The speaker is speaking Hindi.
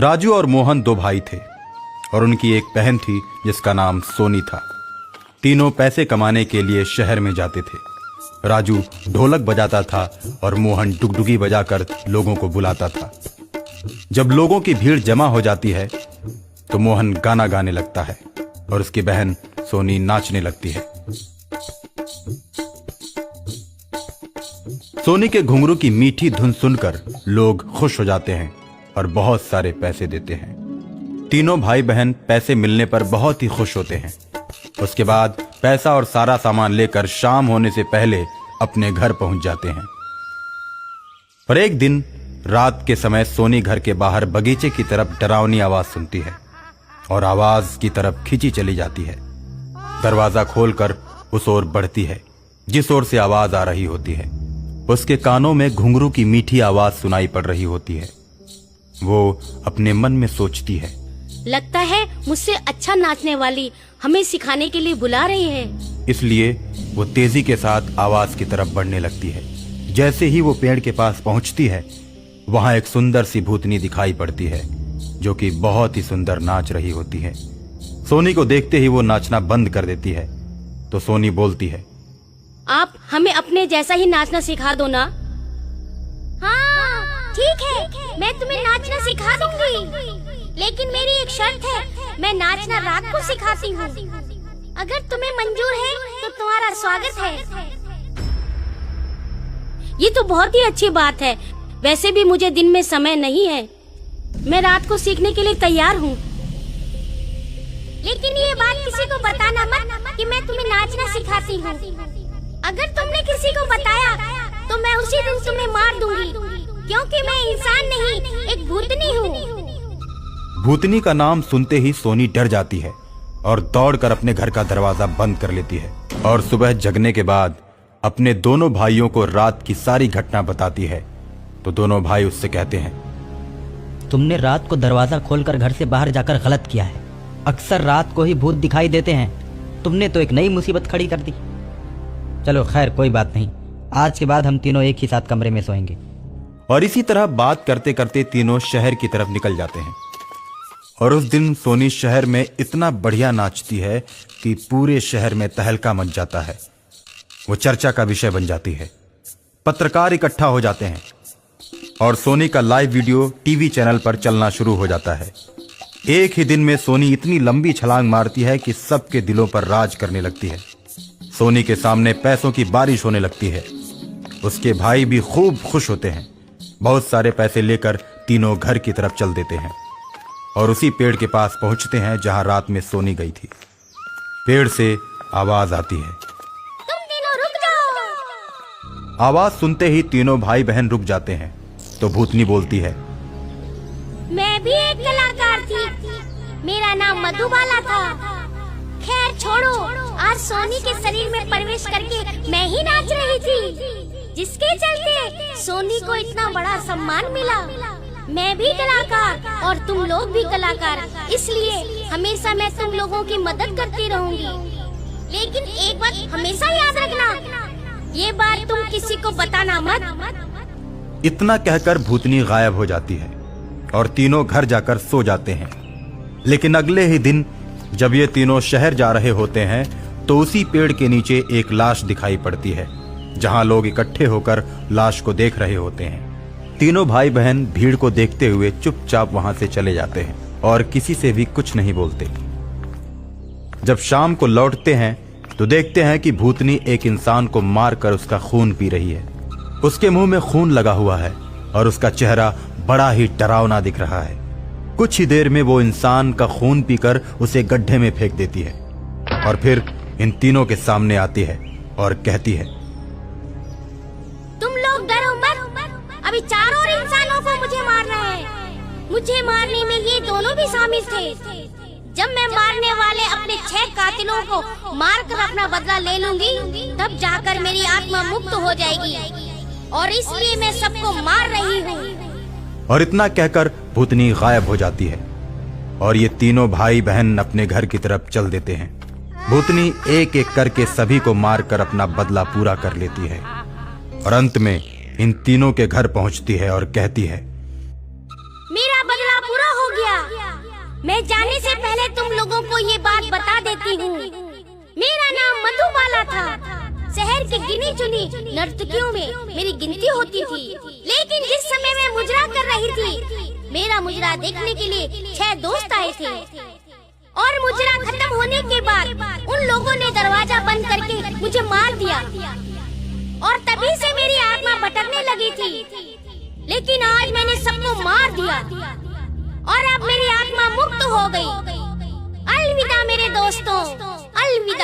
राजू और मोहन दो भाई थे और उनकी एक बहन थी जिसका नाम सोनी था। तीनों पैसे कमाने के लिए शहर में जाते थे। राजू ढोलक बजाता था और मोहन डुगडुगी बजाकर लोगों को बुलाता था। जब लोगों की भीड़ जमा हो जाती है तो मोहन गाना गाने लगता है और उसकी बहन सोनी नाचने लगती है। सोनी के घुंघरू की मीठी धुन सुनकर लोग खुश हो जाते हैं और बहुत सारे पैसे देते हैं। तीनों भाई बहन पैसे मिलने पर बहुत ही खुश होते हैं। उसके बाद पैसा और सारा सामान लेकर शाम होने से पहले अपने घर पहुंच जाते हैं। पर एक दिन रात के समय सोनी घर के बाहर बगीचे की तरफ डरावनी आवाज सुनती है और आवाज की तरफ खींची चली जाती है। दरवाजा खोलकर उस ओर बढ़ती है जिस ओर से आवाज आ रही होती है। उसके कानों में घुंघरू की मीठी आवाज सुनाई पड़ रही होती है। वो अपने मन में सोचती है, लगता है मुझसे अच्छा नाचने वाली हमें सिखाने के लिए बुला रही है। इसलिए वो तेजी के साथ आवाज की तरफ बढ़ने लगती है। जैसे ही वो पेड़ के पास पहुंचती है वहां एक सुंदर सी भूतनी दिखाई पड़ती है जो कि बहुत ही सुंदर नाच रही होती है। सोनी को देखते ही वो नाचना बंद कर देती है तो सोनी बोलती है, आप हमें अपने जैसा ही नाचना सिखा दो ना। हाँ ठीक है, मैं तुम्हें नाचना सिखा दूंगी, लेकिन मेरी एक शर्त है, मैं नाचना रात को सिखाती हूँ। अगर तुम्हें मंजूर है तो तुम्हारा स्वागत है। ये तो बहुत ही अच्छी बात है। वैसे भी मुझे दिन में समय नहीं है, मैं रात को सीखने के लिए तैयार हूँ। लेकिन ये बात किसी को बताना मत कि मैं तुम्हें नाचना सिखाती हूँ। अगर तुमने किसी को बताया तो मैं उसी दिन तुम्हें मार दूंगी, क्योंकि मैं इंसान नहीं एक भूतनी हूँ। भूतनी का नाम सुनते ही सोनी डर जाती है और दौड़कर अपने घर का दरवाजा बंद कर लेती है और सुबह जगने के बाद अपने दोनों भाइयों को रात की सारी घटना बताती है। तो दोनों भाई उससे कहते हैं, तुमने रात को दरवाजा खोलकर घर से बाहर जाकर गलत किया है। अक्सर रात को ही भूत दिखाई देते हैं। तुमने तो एक नई मुसीबत खड़ी कर दी। चलो खैर कोई बात नहीं, आज के बाद हम तीनों एक ही साथ कमरे में सोएंगे। और इसी तरह बात करते करते तीनों शहर की तरफ निकल जाते हैं। और उस दिन सोनी शहर में इतना बढ़िया नाचती है कि पूरे शहर में तहलका मच जाता है। वो चर्चा का विषय बन जाती है। पत्रकार इकट्ठा हो जाते हैं और सोनी का लाइव वीडियो टीवी चैनल पर चलना शुरू हो जाता है। एक ही दिन में सोनी इतनी लंबी छलांग मारती है कि सबके दिलों पर राज करने लगती है। सोनी के सामने पैसों की बारिश होने लगती है। उसके भाई भी खूब खुश होते हैं। बहुत सारे पैसे लेकर तीनों घर की तरफ चल देते हैं और उसी पेड़ के पास पहुंचते हैं जहां रात में सोनी गई थी। पेड़ से आवाज आती है, तुम तीनों रुक जाओ। आवाज सुनते ही तीनों भाई बहन रुक जाते हैं। तो भूतनी बोलती है, मैं भी एक कलाकार थी, मेरा नाम मधुबाला था। खैर छोड़ो, आज सोनी के शरीर में प्रवेश करके मैं ही नाच रही थी, जिसके चलते सोनी को इतना बड़ा सम्मान मिला। मैं भी कलाकार और तुम लोग भी कलाकार, इसलिए हमेशा मैं तुम लोगों की मदद करती रहूंगी। लेकिन एक बात हमेशा याद रखना, ये बात तुम किसी को बताना मत। इतना कहकर भूतनी गायब हो जाती है और तीनों घर जाकर सो जाते हैं। लेकिन अगले ही दिन जब ये तीनों शहर जा रहे होते हैं तो उसी पेड़ के नीचे एक लाश दिखाई पड़ती है, जहां लोग इकट्ठे होकर लाश को देख रहे होते हैं। तीनों भाई बहन भीड़ को देखते हुए चुपचाप वहां से चले जाते हैं और किसी से भी कुछ नहीं बोलते। जब शाम को लौटते हैं तो देखते हैं कि भूतनी एक इंसान को मारकर उसका खून पी रही है। उसके मुंह में खून लगा हुआ है और उसका चेहरा बड़ा ही डरावना दिख रहा है। कुछ ही देर में वो इंसान का खून पीकर उसे गड्ढे में फेंक देती है और फिर इन तीनों के सामने आती है और कहती है, तुम लोग डरो मत, अभी चारों इंसानों को मुझे मारना है। मुझे मारने में ये दोनों भी शामिल थे। जब मैं मारने वाले अपने 6 कातिलों को मारकर अपना बदला ले लूंगी, तब जाकर मेरी आत्मा मुक्त हो जाएगी, और इसलिए मैं सबको मार रही हूँ। और इतना कहकर भूतनी गायब हो जाती है और ये तीनों भाई बहन अपने घर की तरफ चल देते हैं। भूतनी एक एक करके सभी को मारकर अपना बदला पूरा कर लेती है और अंत में इन तीनों के घर पहुंचती है और कहती है, मेरा बदला पूरा हो मैं जाने से पहले तुम लोगों को ये बात बता देती हूँ। मेरा नाम मधुबाला था। शहर की गिनी चुनी नर्तकियों में मेरी गिनती होती थी, लेकिन जिस समय मैं मुजरा कर रही थी, मेरा मुजरा देखने के लिए 6 दोस्त आए थे और मुजरा खत्म होने के बाद उन लोगों ने दरवाजा बंद करके मुझे मार दिया और तभी से मेरी आत्मा भटकने लगी थी। लेकिन आज मैंने सबको मार दिया और अब मेरी आत्मा मुक्त हो गई। अलविदा मेरे दोस्तों, अलविदा।